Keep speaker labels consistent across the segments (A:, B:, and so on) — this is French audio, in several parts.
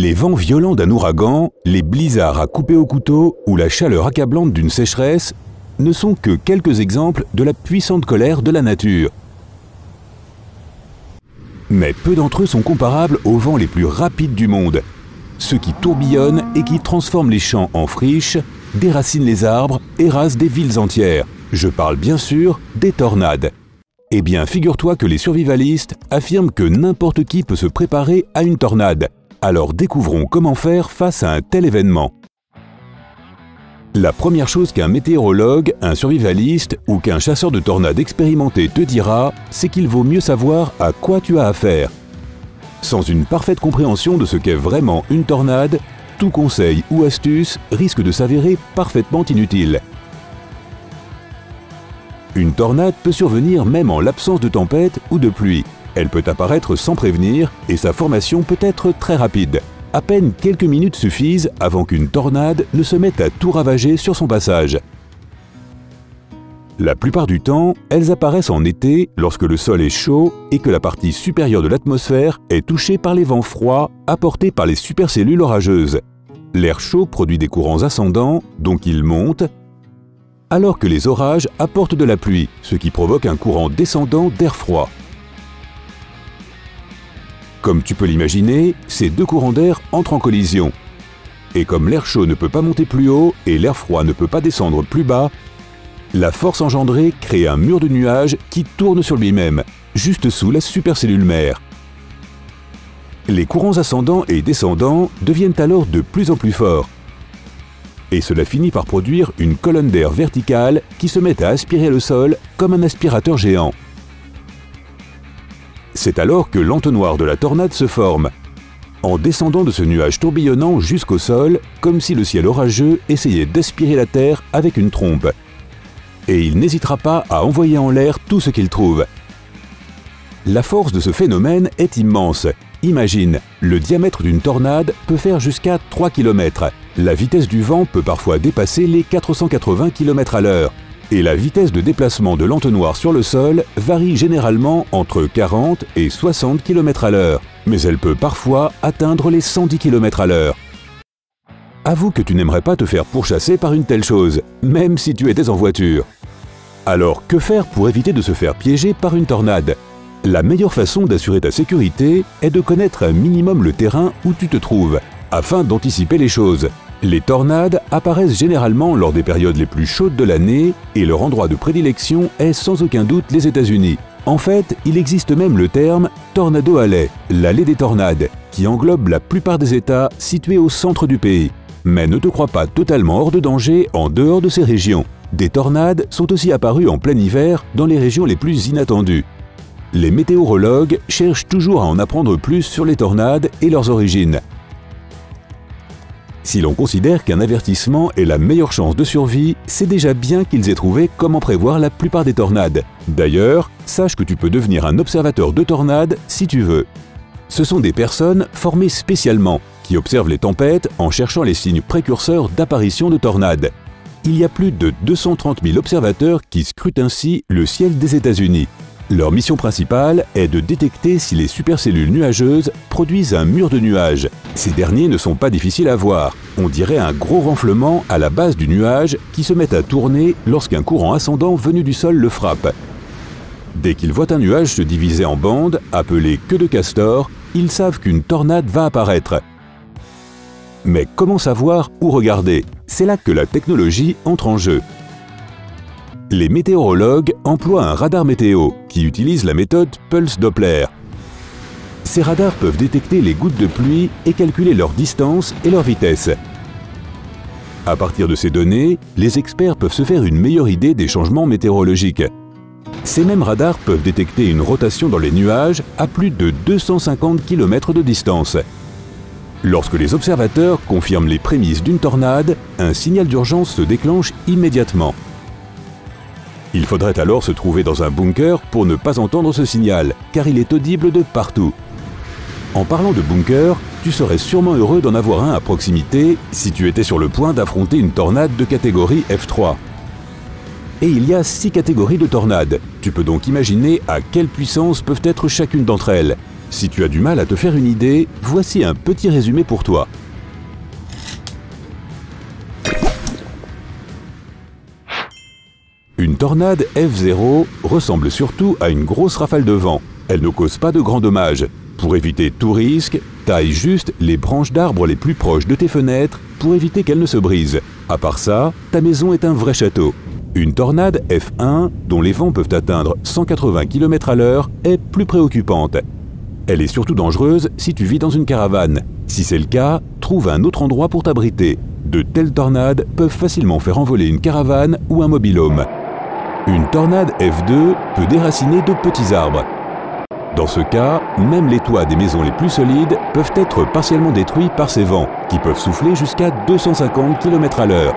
A: Les vents violents d'un ouragan, les blizzards à couper au couteau ou la chaleur accablante d'une sécheresse ne sont que quelques exemples de la puissante colère de la nature. Mais peu d'entre eux sont comparables aux vents les plus rapides du monde, ceux qui tourbillonnent et qui transforment les champs en friches, déracinent les arbres et rasent des villes entières. Je parle bien sûr des tornades. Eh bien, figure-toi que les survivalistes affirment que n'importe qui peut se préparer à une tornade. Alors découvrons comment faire face à un tel événement. La première chose qu'un météorologue, un survivaliste ou qu'un chasseur de tornades expérimenté te dira, c'est qu'il vaut mieux savoir à quoi tu as affaire. Sans une parfaite compréhension de ce qu'est vraiment une tornade, tout conseil ou astuce risque de s'avérer parfaitement inutile. Une tornade peut survenir même en l'absence de tempête ou de pluie. Elle peut apparaître sans prévenir et sa formation peut être très rapide. À peine quelques minutes suffisent avant qu'une tornade ne se mette à tout ravager sur son passage. La plupart du temps, elles apparaissent en été lorsque le sol est chaud et que la partie supérieure de l'atmosphère est touchée par les vents froids apportés par les supercellules orageuses. L'air chaud produit des courants ascendants, donc il monte, alors que les orages apportent de la pluie, ce qui provoque un courant descendant d'air froid. Comme tu peux l'imaginer, ces deux courants d'air entrent en collision. Et comme l'air chaud ne peut pas monter plus haut et l'air froid ne peut pas descendre plus bas, la force engendrée crée un mur de nuages qui tourne sur lui-même, juste sous la supercellule mère. Les courants ascendants et descendants deviennent alors de plus en plus forts. Et cela finit par produire une colonne d'air verticale qui se met à aspirer le sol comme un aspirateur géant. C'est alors que l'entonnoir de la tornade se forme, en descendant de ce nuage tourbillonnant jusqu'au sol, comme si le ciel orageux essayait d'aspirer la terre avec une trompe. Et il n'hésitera pas à envoyer en l'air tout ce qu'il trouve. La force de ce phénomène est immense. Imagine, le diamètre d'une tornade peut faire jusqu'à 3 km. La vitesse du vent peut parfois dépasser les 480 km à l'heure. Et la vitesse de déplacement de l'entonnoir sur le sol varie généralement entre 40 et 60 km à l'heure, mais elle peut parfois atteindre les 110 km à l'heure. Avoue que tu n'aimerais pas te faire pourchasser par une telle chose, même si tu étais en voiture. Alors que faire pour éviter de se faire piéger par une tornade? La meilleure façon d'assurer ta sécurité est de connaître un minimum le terrain où tu te trouves, afin d'anticiper les choses. Les tornades apparaissent généralement lors des périodes les plus chaudes de l'année et leur endroit de prédilection est sans aucun doute les États-Unis. En fait, il existe même le terme « Tornado Alley », l'allée des tornades, qui englobe la plupart des États situés au centre du pays. Mais ne te crois pas totalement hors de danger en dehors de ces régions. Des tornades sont aussi apparues en plein hiver dans les régions les plus inattendues. Les météorologues cherchent toujours à en apprendre plus sur les tornades et leurs origines. Si l'on considère qu'un avertissement est la meilleure chance de survie, c'est déjà bien qu'ils aient trouvé comment prévoir la plupart des tornades. D'ailleurs, sache que tu peux devenir un observateur de tornades si tu veux. Ce sont des personnes formées spécialement, qui observent les tempêtes en cherchant les signes précurseurs d'apparition de tornades. Il y a plus de 230 000 observateurs qui scrutent ainsi le ciel des États-Unis. Leur mission principale est de détecter si les supercellules nuageuses produisent un mur de nuages. Ces derniers ne sont pas difficiles à voir. On dirait un gros renflement à la base du nuage qui se met à tourner lorsqu'un courant ascendant venu du sol le frappe. Dès qu'ils voient un nuage se diviser en bandes, appelées queues de castor, ils savent qu'une tornade va apparaître. Mais comment savoir où regarder? C'est là que la technologie entre en jeu. Les météorologues emploient un radar météo qui utilise la méthode Pulse Doppler. Ces radars peuvent détecter les gouttes de pluie et calculer leur distance et leur vitesse. À partir de ces données, les experts peuvent se faire une meilleure idée des changements météorologiques. Ces mêmes radars peuvent détecter une rotation dans les nuages à plus de 250 km de distance. Lorsque les observateurs confirment les prémices d'une tornade, un signal d'urgence se déclenche immédiatement. Il faudrait alors se trouver dans un bunker pour ne pas entendre ce signal, car il est audible de partout. En parlant de bunker, tu serais sûrement heureux d'en avoir un à proximité si tu étais sur le point d'affronter une tornade de catégorie F3. Et il y a 6 catégories de tornades. Tu peux donc imaginer à quelle puissance peuvent être chacune d'entre elles. Si tu as du mal à te faire une idée, voici un petit résumé pour toi. Une tornade F0 ressemble surtout à une grosse rafale de vent. Elle ne cause pas de grands dommages. Pour éviter tout risque, taille juste les branches d'arbres les plus proches de tes fenêtres pour éviter qu'elles ne se brisent. À part ça, ta maison est un vrai château. Une tornade F1, dont les vents peuvent atteindre 180 km/h, est plus préoccupante. Elle est surtout dangereuse si tu vis dans une caravane. Si c'est le cas, trouve un autre endroit pour t'abriter. De telles tornades peuvent facilement faire envoler une caravane ou un mobil-home. Une tornade F2 peut déraciner de petits arbres. Dans ce cas, même les toits des maisons les plus solides peuvent être partiellement détruits par ces vents, qui peuvent souffler jusqu'à 250 km/h.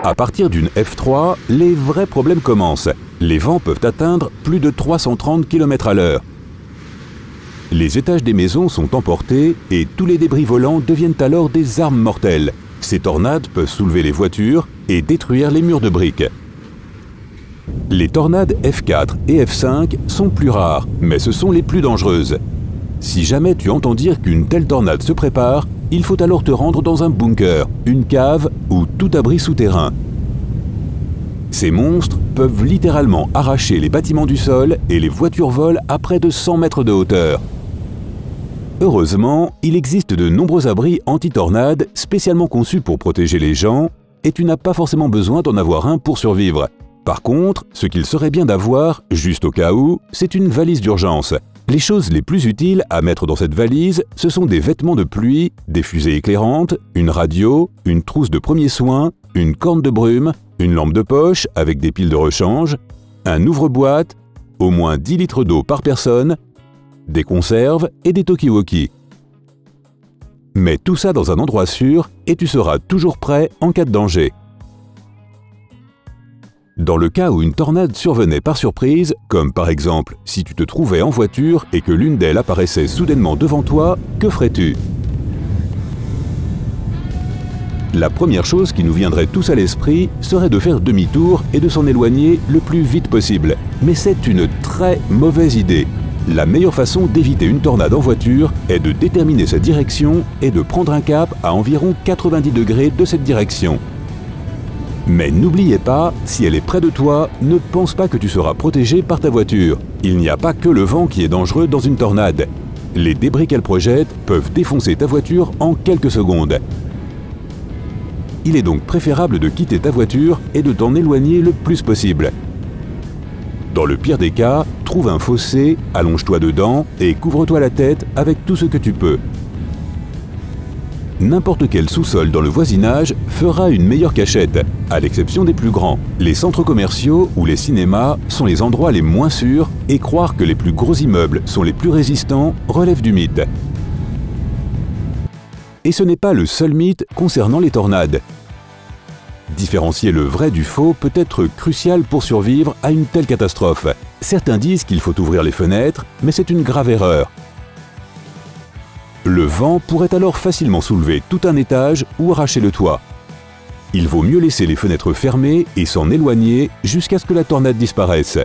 A: À partir d'une F3, les vrais problèmes commencent. Les vents peuvent atteindre plus de 330 km/h. Les étages des maisons sont emportés et tous les débris volants deviennent alors des armes mortelles. Ces tornades peuvent soulever les voitures et détruire les murs de briques. Les tornades F4 et F5 sont plus rares, mais ce sont les plus dangereuses. Si jamais tu entends dire qu'une telle tornade se prépare, il faut alors te rendre dans un bunker, une cave ou tout abri souterrain. Ces monstres peuvent littéralement arracher les bâtiments du sol et les voitures volent à près de 100 mètres de hauteur. Heureusement, il existe de nombreux abris anti-tornades spécialement conçus pour protéger les gens et tu n'as pas forcément besoin d'en avoir un pour survivre. Par contre, ce qu'il serait bien d'avoir, juste au cas où, c'est une valise d'urgence. Les choses les plus utiles à mettre dans cette valise, ce sont des vêtements de pluie, des fusées éclairantes, une radio, une trousse de premiers soins, une corne de brume, une lampe de poche avec des piles de rechange, un ouvre-boîte, au moins 10 litres d'eau par personne, des conserves et des talkie-walkie. Mets tout ça dans un endroit sûr et tu seras toujours prêt en cas de danger. Dans le cas où une tornade survenait par surprise, comme par exemple si tu te trouvais en voiture et que l'une d'elles apparaissait soudainement devant toi, que ferais-tu? La première chose qui nous viendrait tous à l'esprit serait de faire demi-tour et de s'en éloigner le plus vite possible. Mais c'est une très mauvaise idée. La meilleure façon d'éviter une tornade en voiture est de déterminer sa direction et de prendre un cap à environ 90 degrés de cette direction. Mais n'oubliez pas, si elle est près de toi, ne pense pas que tu seras protégé par ta voiture. Il n'y a pas que le vent qui est dangereux dans une tornade. Les débris qu'elle projette peuvent défoncer ta voiture en quelques secondes. Il est donc préférable de quitter ta voiture et de t'en éloigner le plus possible. Dans le pire des cas, trouve un fossé, allonge-toi dedans et couvre-toi la tête avec tout ce que tu peux. N'importe quel sous-sol dans le voisinage fera une meilleure cachette, à l'exception des plus grands. Les centres commerciaux ou les cinémas sont les endroits les moins sûrs et croire que les plus gros immeubles sont les plus résistants relève du mythe. Et ce n'est pas le seul mythe concernant les tornades. Différencier le vrai du faux peut être crucial pour survivre à une telle catastrophe. Certains disent qu'il faut ouvrir les fenêtres, mais c'est une grave erreur. Le vent pourrait alors facilement soulever tout un étage ou arracher le toit. Il vaut mieux laisser les fenêtres fermées et s'en éloigner jusqu'à ce que la tornade disparaisse.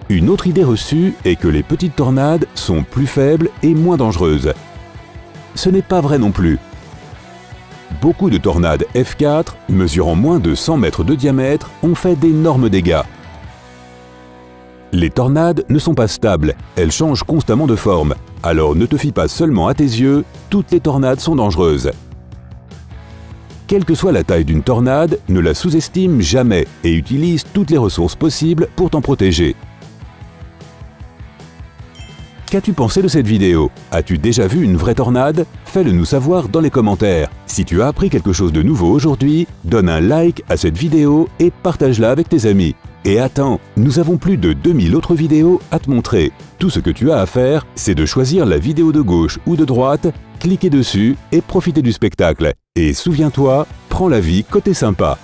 A: Une autre idée reçue est que les petites tornades sont plus faibles et moins dangereuses. Ce n'est pas vrai non plus. Beaucoup de tornades F4, mesurant moins de 100 mètres de diamètre, ont fait d'énormes dégâts. Les tornades ne sont pas stables, elles changent constamment de forme. Alors ne te fie pas seulement à tes yeux, toutes les tornades sont dangereuses. Quelle que soit la taille d'une tornade, ne la sous-estime jamais et utilise toutes les ressources possibles pour t'en protéger. Qu'as-tu pensé de cette vidéo? As-tu déjà vu une vraie tornade? Fais-le nous savoir dans les commentaires. Si tu as appris quelque chose de nouveau aujourd'hui, donne un like à cette vidéo et partage-la avec tes amis. Et attends, nous avons plus de 2000 autres vidéos à te montrer. Tout ce que tu as à faire, c'est de choisir la vidéo de gauche ou de droite, cliquer dessus et profiter du spectacle. Et souviens-toi, prends la vie côté sympa.